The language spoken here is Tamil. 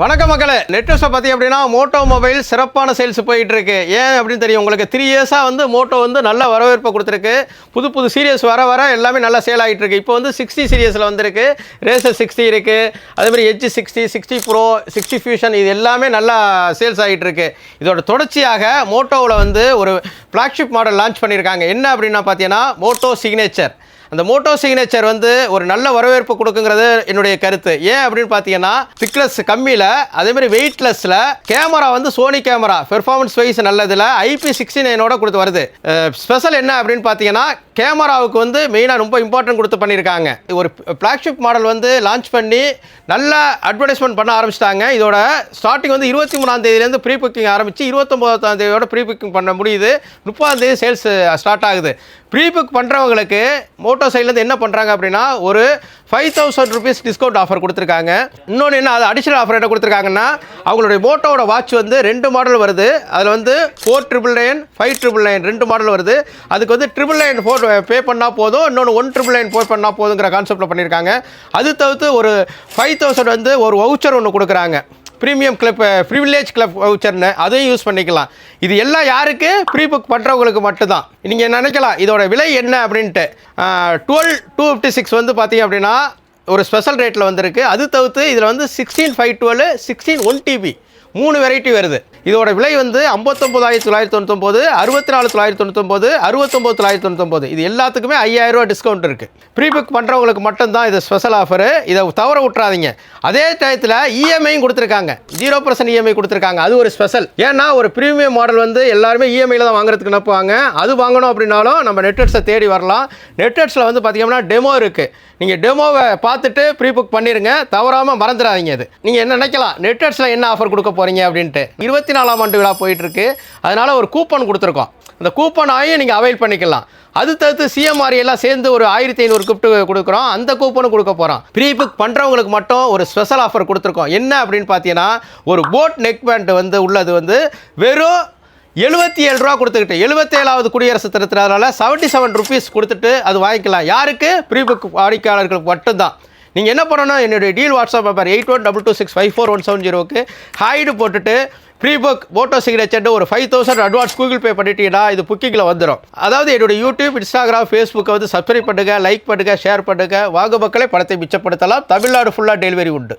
வணக்கம் மக்களே, நெட்வொர்க்ஸை பற்றி அப்படின்னா மோட்டோ மொபைல் சிறப்பான சேல்ஸ் போயிட்டு இருக்கு. ஏன் அப்படின்னு தெரியும் உங்களுக்கு. 3 இயர்ஸாக வந்து மோட்டோ வந்து நல்ல வரவேற்பை கொடுத்துருக்கு. புது சீரியஸ் வர எல்லாமே நல்லா சேல் ஆகிட்டு இருக்கு. இப்போ வந்து 60 சீரியஸில் வந்திருக்கு. ரேசர் 60 இருக்குது, அதேமாதிரி எட்ஜ் 60, 60 ப்ரோ, 60 ஃபியூஷன், இது எல்லாமே நல்லா சேல்ஸ் ஆகிட்டு இருக்கு. இதோட தொடர்ச்சியாக மோட்டோவில் வந்து ஒரு ஃப்ளாக்ஷிப் மாடல் லான்ச் பண்ணியிருக்காங்க. என்ன அப்படின்னா பார்த்தீங்கன்னா மோட்டோ சிக்னேச்சர். அந்த மோட்டோ சிக்னேச்சர் வந்து ஒரு நல்ல வரவேற்பு கொடுக்குங்கிறது என்னுடைய கருத்து. ஏன் அப்படின்னு பார்த்தீங்கன்னா திக்னஸ் கம்மியில், அதேமாதிரி வெயிட்லெஸில், கேமரா வந்து சோனி கேமரா பெர்ஃபார்மன்ஸ் வைஸ் நல்லதில் IP69 கொடுத்து வருது. ஸ்பெஷல் என்ன அப்படின்னு பார்த்தீங்கன்னா கேமராவுக்கு வந்து மெயினாக ரொம்ப இம்பார்ட்டன்ட் கொடுத்து பண்ணியிருக்காங்க. ஒரு ஃப்ளாக்ஷிப் மாடல் வந்து லான்ச் பண்ணி நல்ல அட்வர்டைஸ்மெண்ட் பண்ண ஆரம்பிச்சிட்டாங்க. இதோட ஸ்டார்டிங் வந்து 23ஆம் தேதியிலேருந்து ப்ரீ புக்கிங் ஆரம்பித்து 29ஆம் தேதியோட ப்ரீ புக்கிங் பண்ண முடியுது. 30ஆம் தேதி சேல்ஸ் ஸ்டார்ட் ஆகுது. ப்ரீ புக் பண்ணுறவங்களுக்கு மோட்டோ சைட்லேருந்து என்ன பண்ணுறாங்க அப்படின்னா ஒரு 5000 rupees டிஸ்கவுண்ட் ஆஃபர் கொடுத்துருக்காங்க. இன்னொன்று என்ன, அது அடிஷனல் ஆஃபர் என்ன கொடுத்துருக்காங்கன்னா அவங்களுடைய மோட்டோவோட வாட்ச் வந்து 2 மாடல் வருது. அதில் வந்து 4999, 5999 2 மாடல் வருது. அதுக்கு வந்து 999 பே பண்ணால் போதும், இன்னொன்று 1999 பே பண்ணால் போதுங்கிற கான்செப்டில் பண்ணியிருக்காங்க. அது தவிர்த்து ஒரு 5000 வந்து ஒரு வவுச்சர் ஒன்று கொடுக்குறாங்க. ப்ரீமியம் கிளப் ப்ரிவிலேஜ் கிளப் வவுச்சர்னு, அதையும் யூஸ் பண்ணிக்கலாம். இது எல்லாம் யாருக்கு? ப்ரீ புக் பண்ணுறவங்களுக்கு மட்டும்தான். நீங்கள் நினைக்கலாம் இதோட விலை என்ன அப்படின்ட்டு. 12256 வந்து பார்த்தீங்க அப்படின்னா ஒரு ஸ்பெஷல் ரேட்டில் வந்திருக்கு. அது தவிர்த்து இதில் வந்து 16/512, 16 1TB 3 வெரைட்டி வருது. இதோட விலை வந்து 59,999, 64,999, 69,999. இது எல்லாத்துக்குமே 5000 ரூபா டிஸ்கவுண்ட் இருக்குது. ப்ரீ புக் பண்ணுறவங்களுக்கு மட்டும்தான் இது ஸ்பெஷல் ஆஃபரு. இதை தவற விட்றாதீங்க. அதே டயத்தில் இஎம்ஐயும் கொடுத்துருக்காங்க. 0% இஎம்ஐ கொடுத்துருக்காங்க. அது ஒரு ஸ்பெஷல். ஏன்னா ஒரு ப்ரீமியம் மாடல் வந்து எல்லாருமே இஎம்ஐயில் தான் வாங்குறதுக்கு நினைப்பாங்க. அது வாங்கணும் அப்படின்னாலும் நம்ம நெட்வொர்க்ஸை தேடி வரலாம். நெட்வொர்க்ஸில் வந்து பார்த்தீங்கன்னா டெமோ இருக்குது. நீங்கள் டெமோவை பார்த்துட்டு ப்ரீ புக் பண்ணிடுங்க. தவறாமல் மறந்துடாதீங்க. இது நீங்கள் என்ன நினைக்கலாம் நெட்வொர்க்ஸில் என்ன ஆஃபர் கொடுக்க போகிறீங்க அப்படின்ட்டு. 24ஆம் ஆண்டு விழா போயிட்டுருக்கு. அதனால் ஒரு கூப்பன் கொடுத்துருக்கோம். அந்த கூப்பன் ஆகி நீங்கள் அவைல் பண்ணிக்கலாம். அது தவிர்த்து CMR எல்லாம் சேர்ந்து ஒரு 1500 கிஃப்ட் கொடுக்குறோம். அந்த கூப்பனும் கொடுக்க போகிறோம். ப்ரீ புக் பண்ணுறவங்களுக்கு மட்டும் ஒரு ஸ்பெஷல் ஆஃபர் கொடுத்துருக்கோம். என்ன அப்படின்னு பார்த்தீங்கன்னா ஒரு போட் நெக் பேண்ட் வந்து உள்ளது வந்து வெறும் 77 ரூபா கொடுத்துக்கிட்டு 77வது குடியரசு தினத்தினால 77 rupees கொடுத்துட்டு அது வாங்கிக்கலாம். யாருக்கு? ப்ரீ புக் வாடிக்கையாளர்களுக்கு மட்டும்தான். நீங்கள் என்ன பண்ணணும், என்னுடைய டீல் வாட்ஸ்அப் நம்பர் 8122654170க்கு ஹைடு போட்டுட்டு ப்ரீ புக் மோட்டோ சிக்னேச்சர்னு ஒரு 5000 அட்வான்ஸ் கூகுள் பே பண்ணிட்டீங்கன்னா இது புக்கிங்கில் வந்துடும். அதாவது என்னுடைய யூடியூப், இன்ஸ்டாகிராம், ஃபேஸ்புக்கை வந்து சப்ஸ்கிரைப் பண்ணுங்கள், லைக் பண்ணுங்கள், ஷேர் பண்ணுங்கள். வாங்க மக்களே, பணத்தை மிச்சப்படுத்தலாம். தமிழ்நாடு ஃபுல்லாக டெலிவரி உண்டு.